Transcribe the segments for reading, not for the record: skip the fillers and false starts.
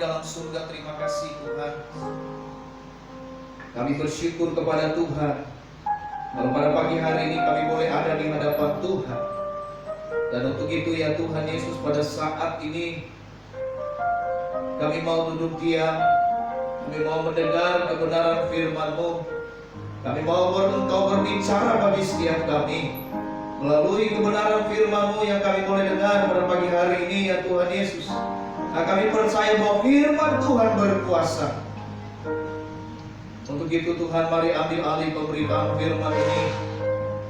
dalam surga, terima kasih Tuhan. Kami bersyukur kepada Tuhan kalau pada pagi hari ini kami boleh ada di hadapan Tuhan. Dan untuk itu ya Tuhan Yesus, pada saat ini kami mau duduk diam, kami mau mendengar kebenaran firman-Mu. Kami mau Engkau berbicara bagi setiap kami melalui kebenaran firman-Mu yang kami boleh dengar pada pagi hari ini ya Tuhan Yesus. Nah, kami percaya bahwa firman Tuhan berkuasa. Untuk itu Tuhan, mari ambil alih pemberitaan firman ini.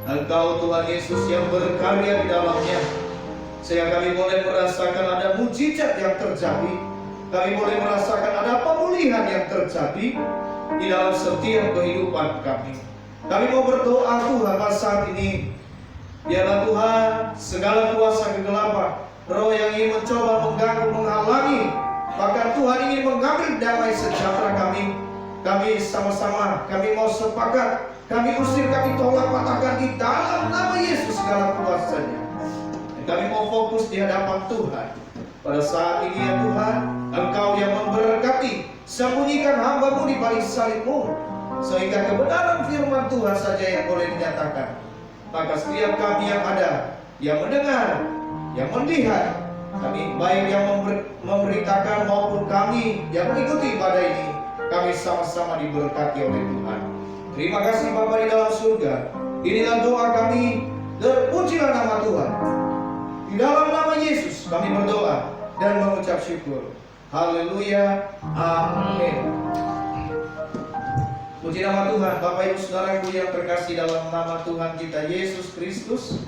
Engkau Tuhan Yesus yang berkarya di dalamnya, sehingga kami boleh merasakan ada mujizat yang terjadi. Kami boleh merasakan ada pemulihan yang terjadi di dalam setiap kehidupan kami. Kami mau berdoa Tuhan pada saat ini. Biarlah Tuhan segala kuasa kegelapan, roh yang ingin mencoba mengganggu, menghalangi, bahkan Tuhan ingin mengambil damai sejahtera kami. Kami sama-sama, kami mau sepakat, kami usir, kami tolak, patahkan di dalam nama Yesus segala kuasanya. Dan kami mau fokus di hadapan Tuhan. Pada saat ini ya Tuhan, Engkau yang memberkati, sembunyikan hamba-Mu di balik salib-Mu, sehingga kebenaran firman Tuhan saja yang boleh dinyatakan. Maka setiap kami yang ada, yang mendengar, yang melihat, kami baik yang memberitakan maupun kami yang mengikuti ibadah ini, kami sama-sama diberkati oleh Tuhan. Terima kasih Bapa di dalam surga. Inilah doa kami, terpujilah nama Tuhan. Di dalam nama Yesus kami berdoa dan mengucap syukur. Haleluya, amin. Puji nama Tuhan. Bapak Ibu Saudaraku yang terkasih dalam nama Tuhan kita Yesus Kristus,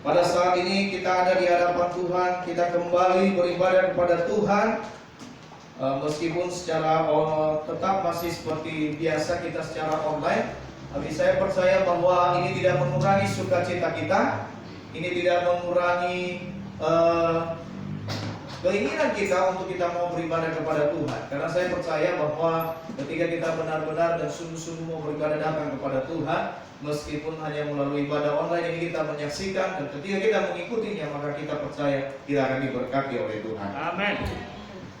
pada saat ini kita ada di hadapan Tuhan. Kita kembali beribadah kepada Tuhan, meskipun secara tetap masih seperti biasa kita secara online. Tapi saya percaya bahwa ini tidak mengurangi sukacita kita, ini tidak mengurangi keinginan kita untuk kita mau beribadah kepada Tuhan. Karena saya percaya bahwa ketika kita benar-benar dan sungguh-sungguh mau beribadah datang kepada Tuhan, meskipun hanya melalui ibadah online ini kita menyaksikan, dan ketika kita mengikutinya, maka kita percaya kita akan diberkati oleh Tuhan. Amin.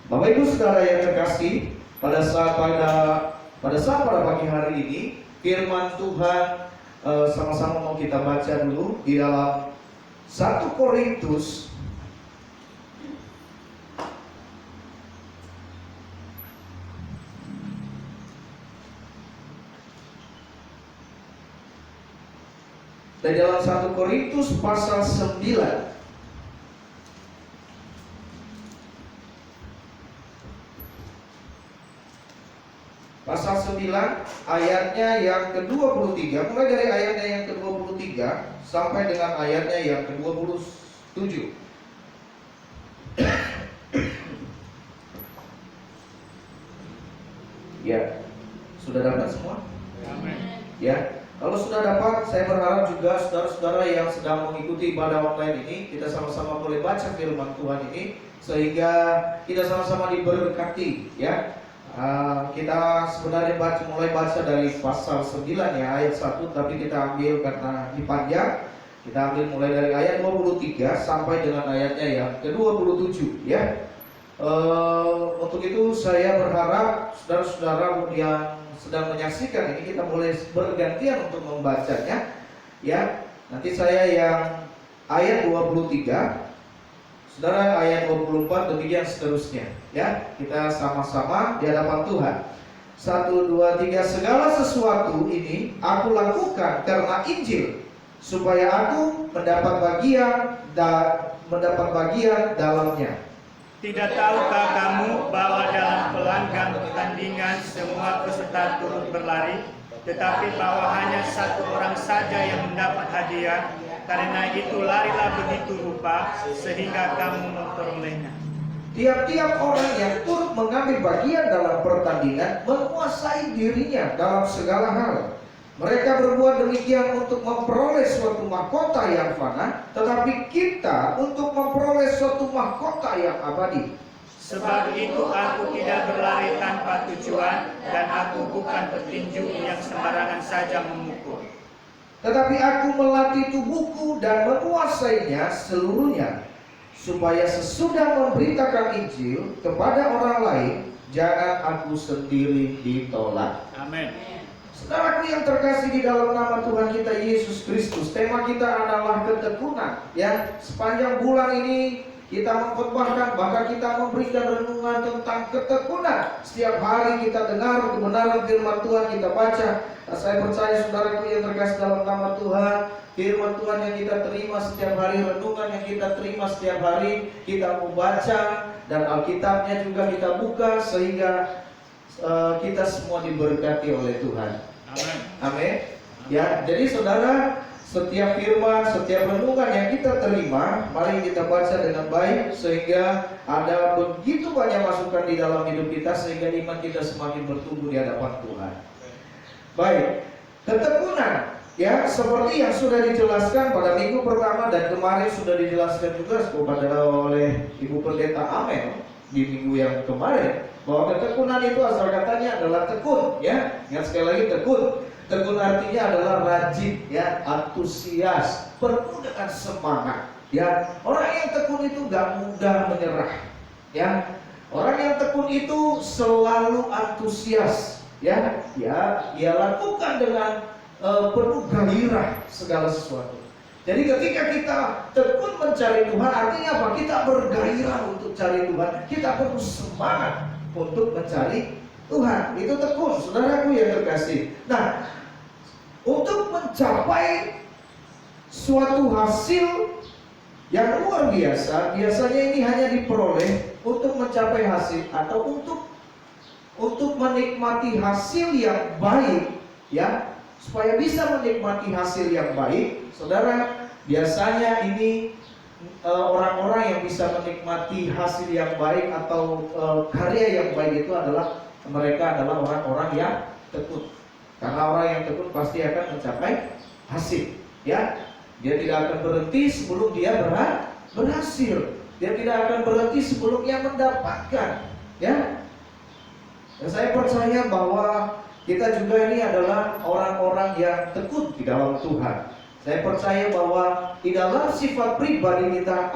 Bapak Ibu Saudara yang terkasih, pada saat pada pagi hari ini firman Tuhan sama-sama mau kita baca dulu di dalam 1 Korintus dari dalam 1 Korintus pasal 9. Pasal 9 ayatnya yang ke-23, mulai dari ayatnya yang ke-23 sampai dengan ayatnya yang ke-27. Ya, sudah dapat semua? Amin. Ya, kalau sudah dapat, saya berharap juga saudara-saudara yang sedang mengikuti ibadah online ini, kita sama-sama boleh baca firman Tuhan ini, sehingga kita sama-sama diberkati, ya. Kita sebenarnya mulai baca dari pasal 9 ya, ayat 1, tapi kita ambil karena dipanjang, kita ambil mulai dari ayat 23 sampai dengan ayatnya yang ke-27 ya. Untuk itu saya berharap saudara-saudara yang sedang menyaksikan ini, kita boleh bergantian untuk membacanya ya. Nanti saya yang ayat 23, saudara ayat 24, demikian seterusnya ya. Kita sama-sama di hadapan Tuhan. 1, 2, 3. Segala sesuatu ini aku lakukan karena Injil, supaya aku mendapat bagian dalamnya. Tidak tahukah kamu bahwa dalam pelanggang pertandingan semua peserta turut berlari, tetapi bahwa hanya satu orang saja yang mendapat hadiah? Karena itu larilah begitu rupa sehingga kamu memperolehnya. Tiap-tiap orang yang turut mengambil bagian dalam pertandingan menguasai dirinya dalam segala hal. Mereka berbuat demikian untuk memperoleh suatu mahkota yang fana, tetapi kita untuk memperoleh suatu mahkota yang abadi. Sebab itu aku tidak berlari tanpa tujuan, dan aku bukan petinju yang sembarangan saja memukul. Tetapi aku melatih tubuhku dan menguasainya seluruhnya, supaya sesudah memberitakan Injil kepada orang lain, jangan aku sendiri ditolak. Amin. Saudaraku yang terkasih di dalam nama Tuhan kita Yesus Kristus, tema kita adalah ketekunan. Ya, sepanjang bulan ini kita mengkhotbahkan, bahkan kita memberikan renungan tentang ketekunan. Setiap hari kita dengar kebenaran firman Tuhan, kita baca. Nah, saya percaya saudaraku yang terkasih dalam nama Tuhan, firman Tuhan yang kita terima setiap hari, renungan yang kita terima setiap hari, kita membaca, dan Alkitabnya juga kita buka, sehingga kita semua diberkati oleh Tuhan. Amin. Amin. Ya, jadi saudara, setiap firman, setiap renungan yang kita terima, mari kita baca dengan baik, sehingga ada begitu banyak masukan di dalam hidup kita, sehingga iman kita semakin bertumbuh di hadapan Tuhan. Baik, ketekunan, ya, seperti yang sudah dijelaskan pada minggu pertama dan kemarin sudah dijelaskan juga oleh Ibu Pendeta Amel di minggu yang kemarin, bahwa ketekunan itu asal katanya adalah tekun, ya. Ingat sekali lagi, tekun. Tekun artinya adalah rajin, ya, antusias, penuh dengan semangat, ya. Orang yang tekun itu gak mudah menyerah, ya. Orang yang tekun itu selalu antusias, ya. Dia lakukan dengan penuh gairah segala sesuatu. Jadi ketika kita tekun mencari Tuhan, artinya apa? Kita bergairah untuk cari Tuhan, kita penuh semangat untuk mencari Tuhan. Itu tekun, saudaraku yang terkasih. Nah, untuk mencapai suatu hasil yang luar biasa, biasanya ini hanya diperoleh untuk mencapai hasil atau untuk menikmati hasil yang baik, ya. Supaya bisa menikmati hasil yang baik, saudara, biasanya ini orang-orang yang bisa menikmati hasil yang baik atau karya yang baik itu adalah mereka adalah orang-orang yang tekun. Karena orang yang tekun pasti akan mencapai hasil, ya. Dia tidak akan berhenti sebelum dia berhasil. Dia tidak akan berhenti sebelum dia mendapatkan, ya. Dan saya percaya bahwa kita juga ini adalah orang-orang yang tekun di dalam Tuhan. Saya percaya bahwa di dalam sifat pribadi kita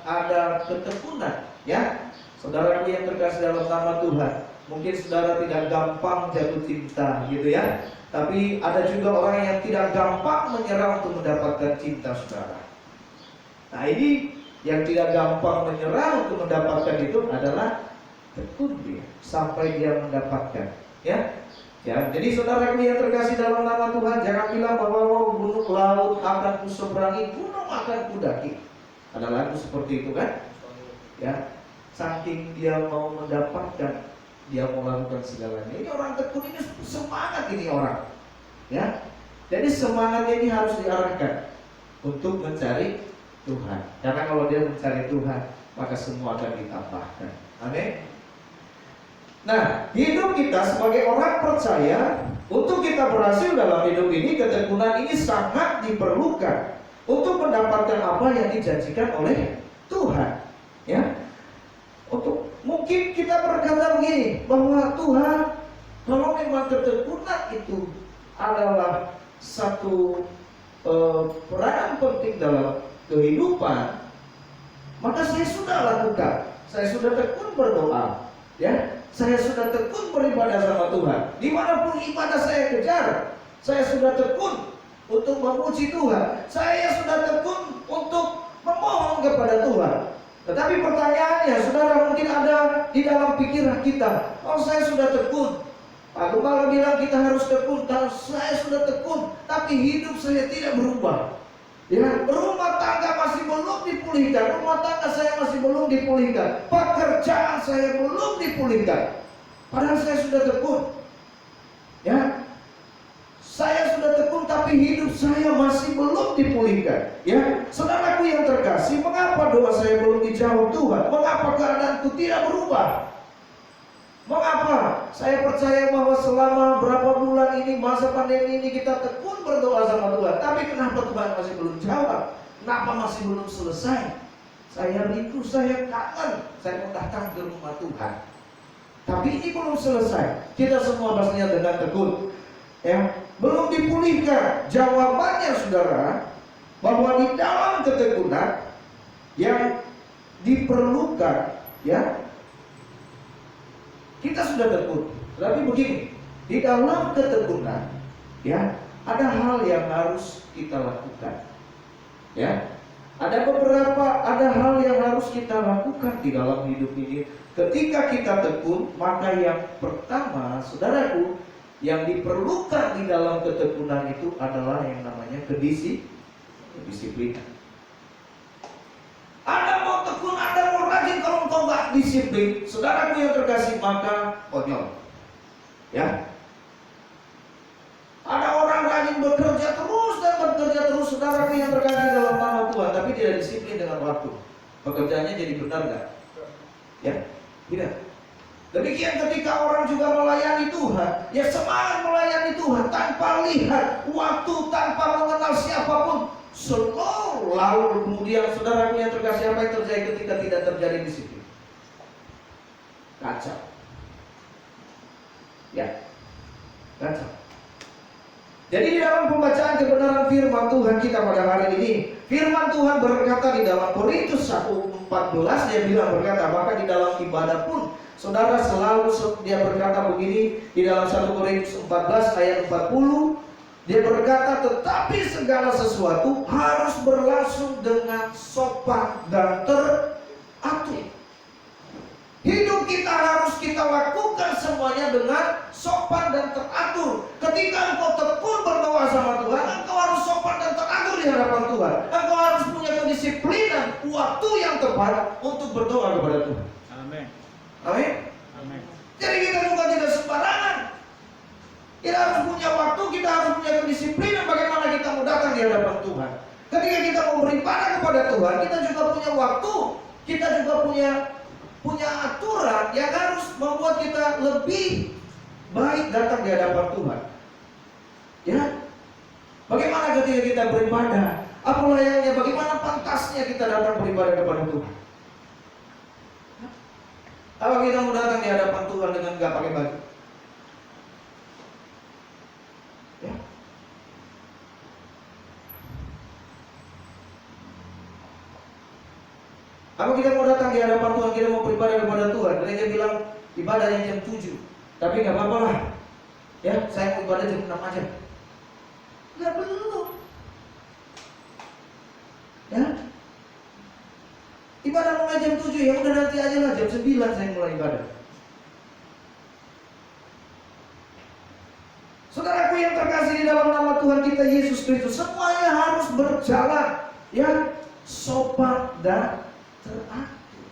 ada ketekunan, ya. Saudaraku yang terkasih dalam nama Tuhan, mungkin saudara tidak gampang jatuh cinta, gitu ya. Tapi ada juga orang yang tidak gampang menyerah untuk mendapatkan cinta saudara. Nah, ini yang tidak gampang menyerah untuk mendapatkan itu adalah tekun dia sampai dia mendapatkan, ya. Ya, jadi saudaraku yang terkasih dalam nama Tuhan, jangan bilang bahwa gunung laut akan kuseberangi, gunung akan kudaki. Ada lagu seperti itu kan? Ya, saking dia mau mendapatkan, dia mau lakukan segalanya. Ini orang tekun, ini semangat ini orang. Ya, jadi semangatnya ini harus diarahkan untuk mencari Tuhan. Karena kalau dia mencari Tuhan, maka semua akan ditambahkan. Amin. Nah, hidup kita sebagai orang percaya, untuk kita berhasil dalam hidup ini, ketekunan ini sangat diperlukan untuk mendapatkan apa yang dijanjikan oleh Tuhan, ya. Untuk mungkin kita berkata begini, bahwa Tuhan, kalau memang ketekunan itu adalah satu peranan penting dalam kehidupan, maka saya sudah lakukan, saya sudah tekun berdoa, ya. Saya sudah tekun beribadah sama Tuhan. Dimanapun ibadah saya kejar, saya sudah tekun untuk memuji Tuhan. Saya sudah tekun untuk memohon kepada Tuhan. Tetapi pertanyaannya, saudara, mungkin ada di dalam pikiran kita, oh saya sudah tekun. Pak Gembala bilang kita harus tekun. Kalau saya sudah tekun, tapi hidup saya tidak berubah. Ya, rumah tangga masih belum dipulihkan, rumah tangga saya masih belum dipulihkan, pekerjaan saya belum dipulihkan. Padahal saya sudah tekun, ya, saya sudah tekun, tapi hidup saya masih belum dipulihkan. Ya, saudaraku yang terkasih, mengapa doa saya belum dijawab Tuhan? Mengapa keadaanku tidak berubah? Mengapa? Saya percaya bahwa selama berapa bulan ini, masa pandemi ini, kita tekun berdoa sama Tuhan. Tapi kenapa Tuhan masih belum jawab? Kenapa masih belum selesai? Saya rindu, saya kangen, saya mau datang ke rumah Tuhan. Tapi ini belum selesai. Kita semua pastinya dengan tekun, ya, belum dipulihkan. Jawabannya, saudara, bahwa di dalam ketekunan yang diperlukan, ya. Kita sudah tekun, tapi begini, di dalam ketekunan, ya, ada hal yang harus kita lakukan, ya. Ada hal yang harus kita lakukan di dalam hidup ini. Ketika kita tekun, maka yang pertama, saudaraku, yang diperlukan di dalam ketekunan itu adalah yang namanya kedisiplinan. Anda mau tekun, Anda mau rajin, kalau engkau nggak disiplin, saudaraku yang terkasih, maka konyol. Ya. Ada orang rajin bekerja terus, saudaraku yang terkasih dalam nama Tuhan, tapi tidak disiplin dengan waktu. Pekerjaannya jadi benar nggak? Ya, tidak. Demikian ketika orang juga melayani Tuhan, ya semangat melayani Tuhan tanpa lihat waktu, tanpa mengenal siapapun. Lalu kemudian saudaraku yang terkasih, apa yang terjadi ketika tidak terjadi disiplin? Kacau. Ya, kacau. Jadi di dalam pembacaan kebenaran firman Tuhan kita pada hari ini, firman Tuhan berkata di dalam Korintus 1:14, dia bilang berkata, maka di dalam ibadah pun saudara selalu, dia berkata begini di dalam 1 Korintus 14 ayat 40, dia berkata, tetapi segala sesuatu harus berlangsung dengan sopan dan teratur. Hidup kita harus kita lakukan semuanya dengan sopan dan teratur. Ketika engkau tekun berdoa sama Tuhan, engkau harus sopan dan teratur di hadapan Tuhan. Engkau harus punya kedisiplinan, waktu yang tepat untuk berdoa kepada Tuhan. Amin. Amin. Amin. Jadi kita juga tidak sembarangan. Kita harus punya waktu, kita harus punya kedisiplinan bagaimana kita mau datang di hadapan Tuhan. Ketika kita mau beribadah kepada Tuhan, kita juga punya waktu, kita juga punya aturan yang harus membuat kita lebih baik datang di hadapan Tuhan. Ya, bagaimana ketika kita beribadah? Apa layaknya? Bagaimana pantasnya kita datang beribadah kepada Tuhan? Apa kita mau datang di hadapan Tuhan dengan nggak pakai baju? Ya. Apa kita mau datang di hadapan Tuhan, kita mau beribadah kepada Tuhan? Gereja bilang ibadahnya jam 7, tapi nggak apa-apa lah. Ya, saya mau ibadah jam 6 aja. Nggak perlu. Ya. Ibadah mulai jam 7, ya udah nanti aja lah jam 9 saya mulai ibadah. Saudaraku yang terkasih di dalam nama Tuhan kita Yesus Kristus, semuanya harus berjalan ya sopan dan teratur.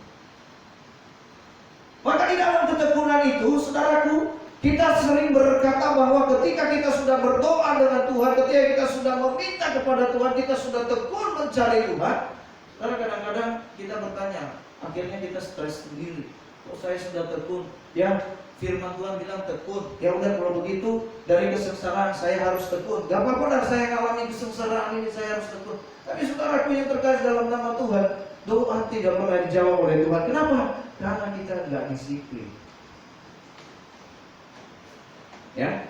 Maka di dalam ketekunan itu, saudaraku, kita sering berkata bahwa ketika kita sudah berdoa dengan Tuhan, ketika kita sudah meminta kepada Tuhan, kita sudah tekun mencari Tuhan, karena kadang-kadang kita bertanya, akhirnya kita stres sendiri. Oh, saya sudah tekun, ya firman Tuhan bilang tekun. Ya udah kalau begitu dari kesengsaraan saya harus tekun. Gak apa-apa lah saya ngalami kesengsaraan ini, saya harus tekun. Tapi saudaraku yang terkasih dalam nama Tuhan, doa tidak pernah dijawab oleh Tuhan. Kenapa? Karena kita nggak disiplin. Ya,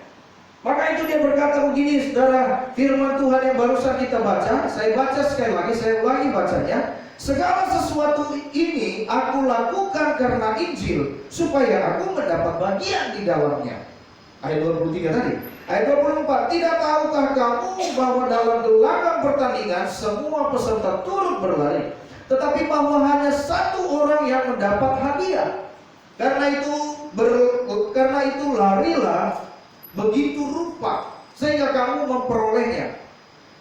maka itu dia berkata begini, saudara, firman Tuhan yang barusan kita baca, saya baca sekali lagi, saya ulangi bacanya. Segala sesuatu ini aku lakukan karena Injil, supaya aku mendapat bagian di dalamnya. Ayat 23 tadi. Ayat 24, tidak tahukah kamu bahwa dalam gelanggang pertandingan semua peserta turut berlari, tetapi bahwa hanya satu orang yang mendapat hadiah. Karena itu larilah begitu rupa sehingga kamu memperolehnya.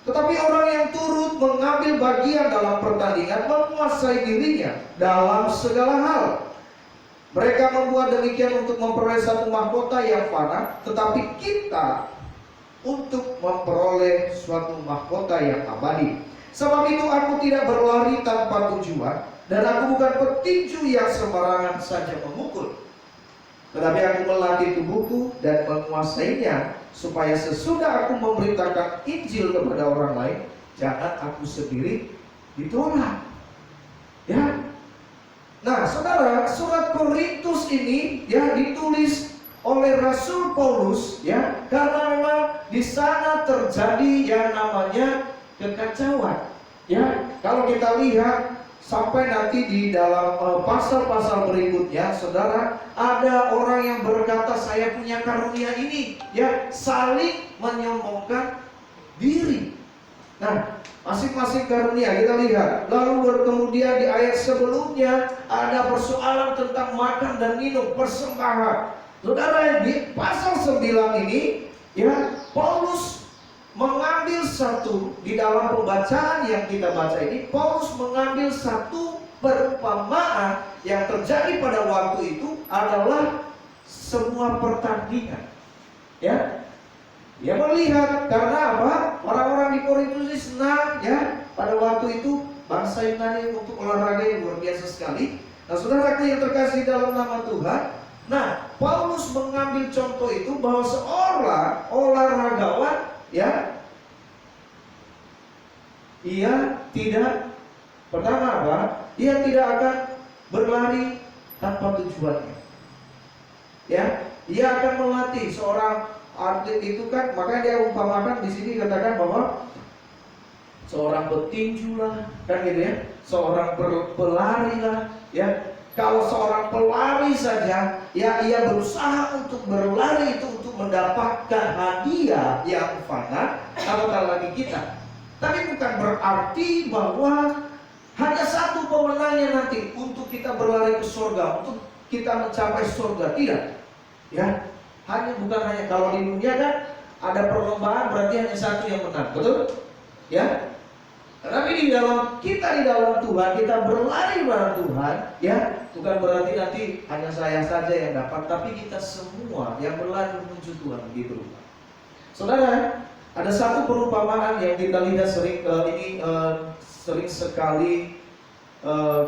Tetapi orang yang turut mengambil bagian dalam pertandingan menguasai dirinya dalam segala hal. Mereka membuat demikian untuk memperoleh satu mahkota yang fana, tetapi kita untuk memperoleh suatu mahkota yang abadi. Sebab itu aku tidak berlari tanpa tujuan, dan aku bukan petinju yang sembarangan saja memukul. Tetapi aku melatih tubuhku dan menguasainya, supaya sesudah aku memberitakan Injil kepada orang lain, jangan aku sendiri ditolak. Ya. Nah, saudara, surat Korintus ini ya ditulis oleh Rasul Paulus ya, karena memang di sana terjadi yang namanya kekacauan. Ya, kalau kita lihat sampai nanti di dalam pasal-pasal berikutnya, saudara, ada orang yang berkata saya punya karunia ini, ya, saling menyombongkan diri. Nah, masing-masing karunia kita lihat. Lalu kemudian di ayat sebelumnya ada persoalan tentang makan dan minum, persembahan. Saudara, di pasal 9 ini, ya, Paulus mengambil satu, di dalam pembacaan yang kita baca ini, Paulus mengambil satu perumpamaan yang terjadi pada waktu itu adalah semua pertandingan. Ya, dia melihat karena apa? Orang-orang di Korintus ini senang, ya, pada waktu itu bangsa Yunani untuk olahraga yang luar biasa sekali. Nah, saudaraku yang terkasih dalam nama Tuhan, nah, Paulus mengambil contoh itu bahwa seorang olahragawan, ya, ia tidak, pertama apa? Ia tidak akan berlari tanpa tujuannya. Ya, ia akan melatih seorang atlet itu kan, makanya dia umpamakan di sini katakan bahwa seorang petinju lah, kan gitu ya, seorang pelari lah, ya. Kalau seorang pelari saja, ya, ia berusaha untuk berlari itu untuk mendapatkan hadiah yang fana, apatah lagi kita. Tapi bukan berarti bahwa hanya satu pemenangnya nanti untuk kita berlari ke surga, untuk kita mencapai surga, tidak. Ya, bukan hanya kalau di dunia kan ada perlombaan berarti hanya satu yang menang, betul? Ya. Tapi di dalam Tuhan, kita berlari bareng Tuhan, ya, bukan berarti nanti hanya saya saja yang dapat, tapi kita semua yang berlari menuju Tuhan begitu. Saudara, ada satu perumpamaan yang kita lihat sering sekali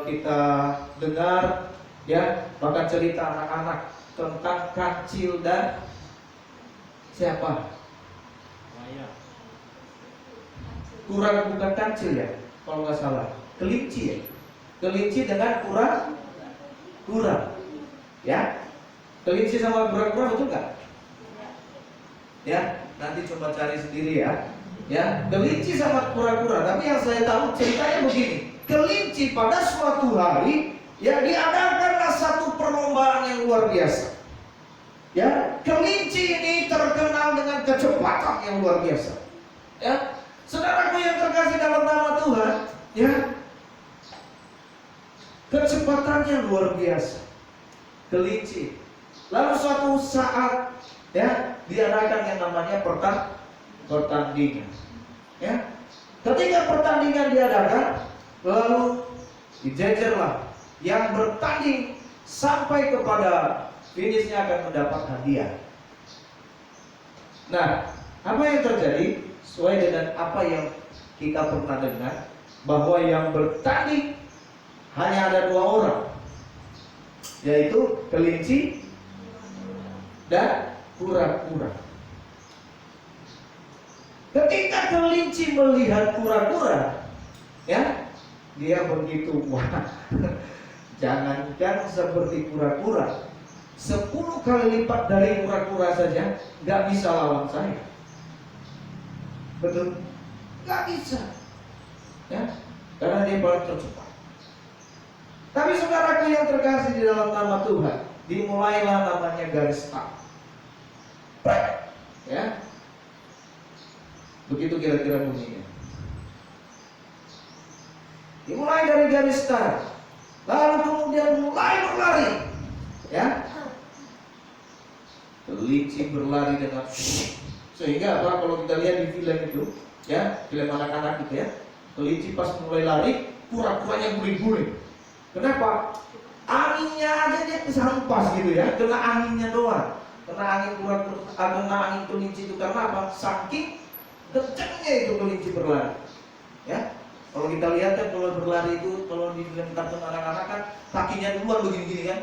kita dengar, ya, bahkan cerita anak-anak tentang kancil dan siapa? Kura, bukan kancil ya, kalau nggak salah, kelinci ya, kelinci dengan kura, ya, kelinci sama kura-kura, betul nggak? Ya, nanti coba cari sendiri ya. Ya, kelinci sama kura-kura. Tapi yang saya tahu ceritanya begini, kelinci pada suatu hari, ya, diadakanlah satu perlombaan yang luar biasa. Ya, kelinci ini terkenal dengan kecepatan yang luar biasa. Ya, saudaraku yang terkasih dalam nama Tuhan, ya, kecepatannya luar biasa. Kelinci. Lalu suatu saat, ya, diadakan yang namanya pertandingan. Ya, ketika pertandingan diadakan, lalu dijejerlah yang bertanding sampai kepada finishnya akan mendapat hadiah. Nah, apa yang terjadi? Sesuai dengan apa yang kita pernah dengar, bahwa yang bertanding hanya ada 2 orang, yaitu kelinci dan kura-kura. Ketika kelinci melihat kura-kura, ya, dia begitu, wah, jangankan seperti kura-kura, 10 kali lipat dari kura-kura saja nggak bisa lawan saya. Betul? Nggak bisa, ya, karena dia paling tercepat. Tapi saudaraku yang terkasih di dalam nama Tuhan, dimulailah namanya garis start. Ya, begitu kira-kira bunyinya. Dimulai dari garis start, lalu kemudian mulai berlari, ya. Kelinci berlari dengan sehingga apa, kalau kita lihat di film itu, ya, film anak-anak gitu ya, kelinci pas mulai lari, kura-kuranya guling-guling. Kenapa? Anginnya aja dia kesampas gitu ya, kena anginnya doang. Kena angin kelinci itu karena apa? Saking kencangnya itu kelinci berlari. Ya, kalau kita lihat kan kalau berlari itu, kalau di film kartun anak-anak kan kakinya duluan begini-gini kan,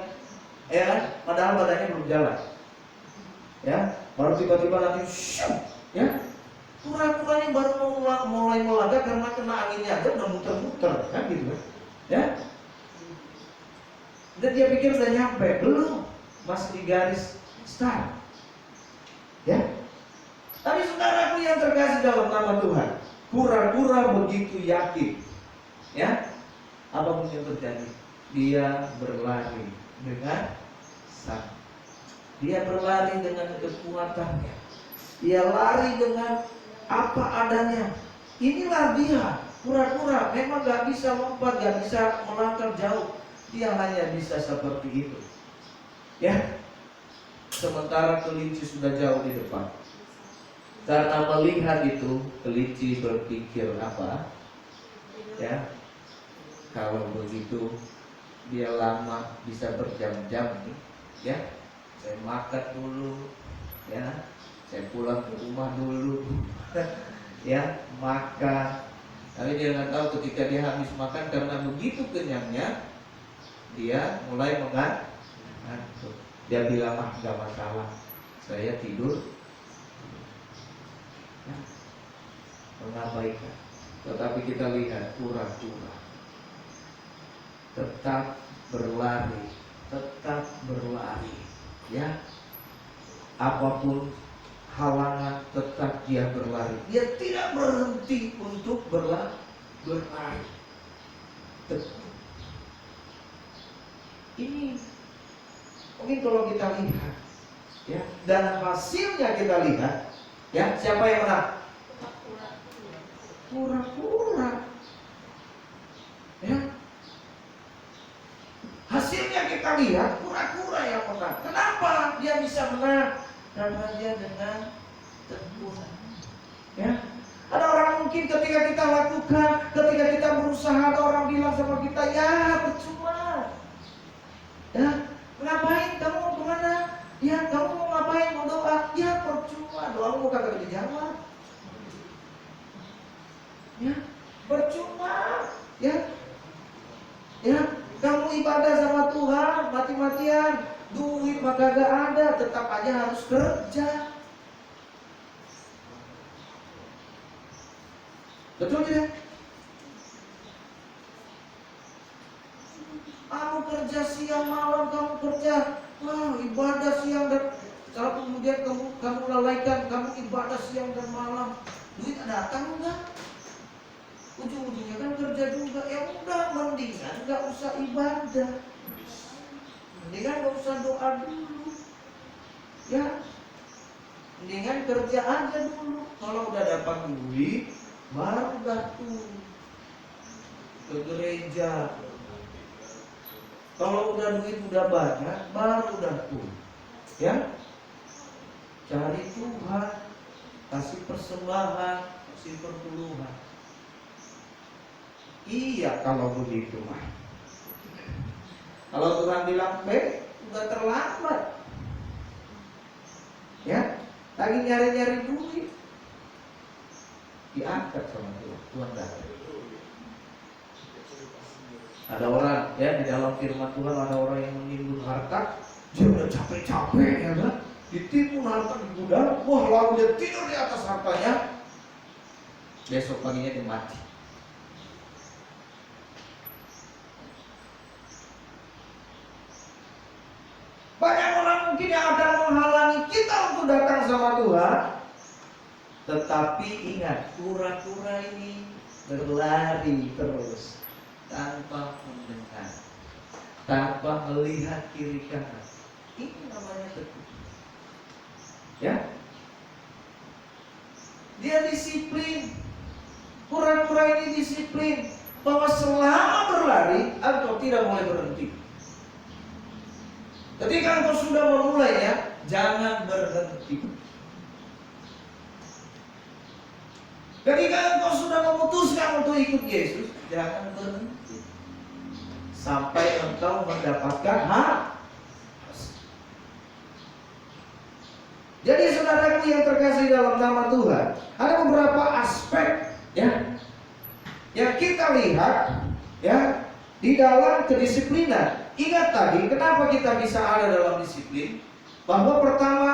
ya kan? Padahal badannya belum jalan. Ya, baru tiba-tiba nanti, ya, kura-kuranya baru mulai melangkah karena kena anginnya aja udah muter-muter, kan gitu kan? Ya. Dan dia pikir udah nyampe, belum, masih di garis start. Ya. Tapi saudaraku yang terkasih dalam nama Tuhan, kura-kura begitu yakin, ya, apapun yang terjadi, dia berlari dengan sang. Dia berlari dengan kekuatannya. Dia lari dengan apa adanya. Inilah dia, pura-pura. Memang gak bisa lompat, gak bisa melangkah jauh. Dia hanya bisa seperti itu. Ya. Sementara kelinci sudah jauh di depan. Karena melihat itu, kelinci berpikir apa? Ya. Kalau begitu, dia lama, bisa berjam-jam nih. Ya. Saya makan dulu, ya. Saya pulang ke rumah dulu, ya, makan. Tapi dia nggak tahu ketika dia habis makan, karena begitu kenyangnya, dia mulai mengantuk. Dia bilang, nggak masalah, saya tidur. Ya, mengabaikan. Tetapi kita lihat pura-pura, tetap berlari, ya. Apapun halangan, tetap dia berlari. Dia tidak berhenti untuk berlari. Ini mungkin kalau kita lihat, ya, dan hasilnya kita lihat, ya, siapa yang menang? Pura-pura. Ya. Hasilnya kita lihat pura-pura yang menang. Kenapa dia bisa menang? Karena dia dengan tekun. Ya. Ada orang mungkin ketika kita lakukan, ketika kita berusaha, ada orang bilang sama kita, ya percuma. Ya, ngapain kamu mau kemana? Ya, kamu mau ngapain? Mau doa? Ya percuma, doamu kagak dijawab. Ya, percuma. Ya, ya, kamu ibadah sama Tuhan, mati-matian. Duit maka gak ada, tetap aja harus kerja. Betul tidak? Kamu kerja siang malam, kamu kerja, ibadah siang dan kemudian kamu lalaikan, kamu ibadah siang dan malam. Duit datang enggak? Ujung-ujungnya kan kerja juga. Ya udah, mendingan gak usah ibadah. Mendingan gak usah doa dulu. Ya, mendingan kerja aja dulu. Kalau udah dapat duit, baru datang ke gereja. Kalau udah duit udah banyak, baru datang. Ya, cari Tuhan, kasih persembahan, kasih perpuluhan. Iya, kalau begitu mah. Kalau Tuhan bilang udah terlambat. Ya, lagi nyari-nyari duit, diangkat sama Tuhan. Tuhan datang. Ada orang, ya, di dalam firman Tuhan ada orang yang menimbun harta, dia udah capek-capek, ya kan? Ditimbun harta di gudang, wah, lalu dia tidur di atas hartanya. Besok paginya dia mati. Banyak orang mungkin yang akan menghalangi kita untuk datang sama Tuhan. Tetapi ingat, pura-pura ini berlari terus tanpa mendengar, tanpa melihat kiri kanan. Ini namanya tekun. Ya, dia disiplin. Pura-pura ini disiplin bahwa selama berlari engkau tidak boleh berhenti. Ketika engkau sudah memulainya, jangan berhenti. Ketika engkau sudah memutuskan untuk ikut Yesus, jangan berhenti sampai engkau mendapatkan hak. Jadi saudaraku yang terkasih dalam nama Tuhan, ada beberapa aspek, ya, yang kita lihat, ya, di dalam kedisiplinan. Ingat tadi, kenapa kita bisa ada dalam disiplin? Bahwa pertama,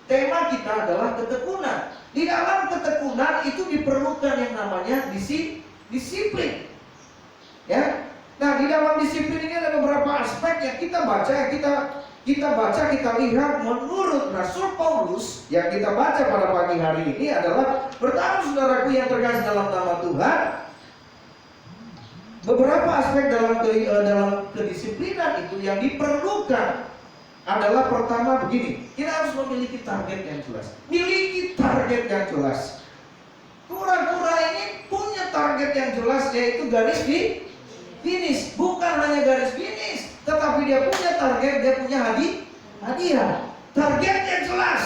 tema kita adalah ketekunan. Di dalam ketekunan itu diperlukan yang namanya disiplin. Ya. Nah, di dalam disiplin ini ada beberapa aspek yang kita baca, kita lihat menurut Rasul Paulus yang kita baca pada pagi hari ini adalah, pertama saudaraku yang terkasih dalam nama Tuhan, beberapa aspek dalam kedisiplinan itu yang diperlukan adalah pertama begini, kita harus memiliki target yang jelas. Miliki target yang jelas. Kura-kura ini punya target yang jelas, yaitu garis di finish. Bukan hanya garis finish, tetapi dia punya target, dia punya hadiah. Targetnya jelas.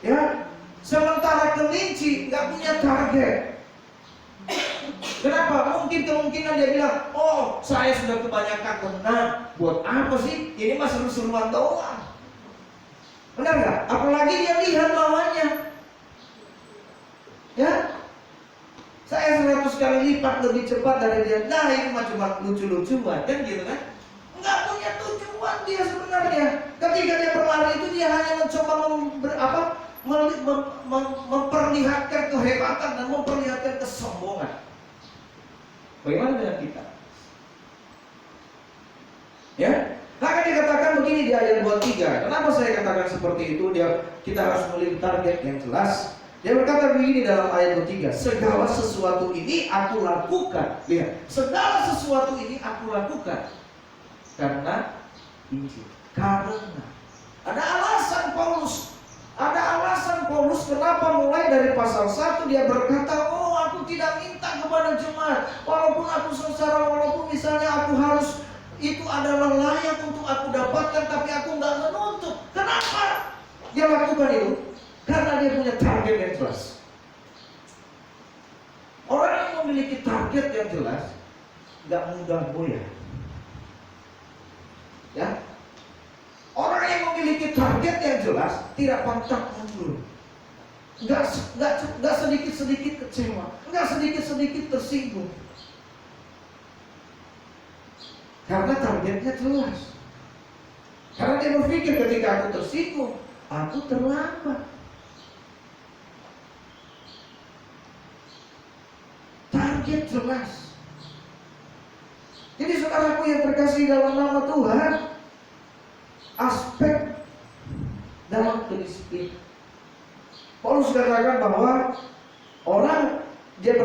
Ya, sementara kelinci nggak punya target. Kenapa? Mungkin kemungkinan dia bilang, oh saya sudah kebanyakan menang. Buat apa sih? Ini mah seru-seruan doang. Benar nggak? Apalagi dia lihat lawannya. Ya, saya 100 kali lipat lebih cepat dari dia. Nah ini mah cuma lucu-lucuan kan gitu kan? Nggak punya tujuan dia sebenarnya. Ketika dia berlari itu dia hanya mencoba memperlihatkan kehebatan dan memperlihatkan kesombongan. Bagaimana dengan kita? Ya, maka dikatakan begini di ayat 23. Kenapa saya katakan seperti itu? Kita harus memiliki target yang jelas. Dia berkata begini dalam ayat 23, segala sesuatu ini aku lakukan. Lihat, segala sesuatu ini aku lakukan karena Injil. Karena ada alasan Paulus. Ada alasan Paulus kenapa mulai dari pasal 1 dia berkata, oh aku tidak minta kepada jemaat, walaupun aku sengsara, walaupun misalnya aku harus, itu adalah layak untuk aku dapatkan, tapi aku nggak menuntut. Kenapa dia lakukan itu? Karena dia punya target yang jelas. Orang yang memiliki target yang jelas nggak mudah goyah. Ya, orang yang memiliki target yang jelas tidak pantang mundur, nggak sedikit-sedikit kecewa, nggak sedikit-sedikit tersinggung, karena targetnya jelas. Karena dia berpikir ketika aku tersinggung, aku terlambat. Target jelas. Jadi saudaraku yang terkasih dalam nama Tuhan, aspek dalam kedisiplinan. Paulus katakan bahwa orang dia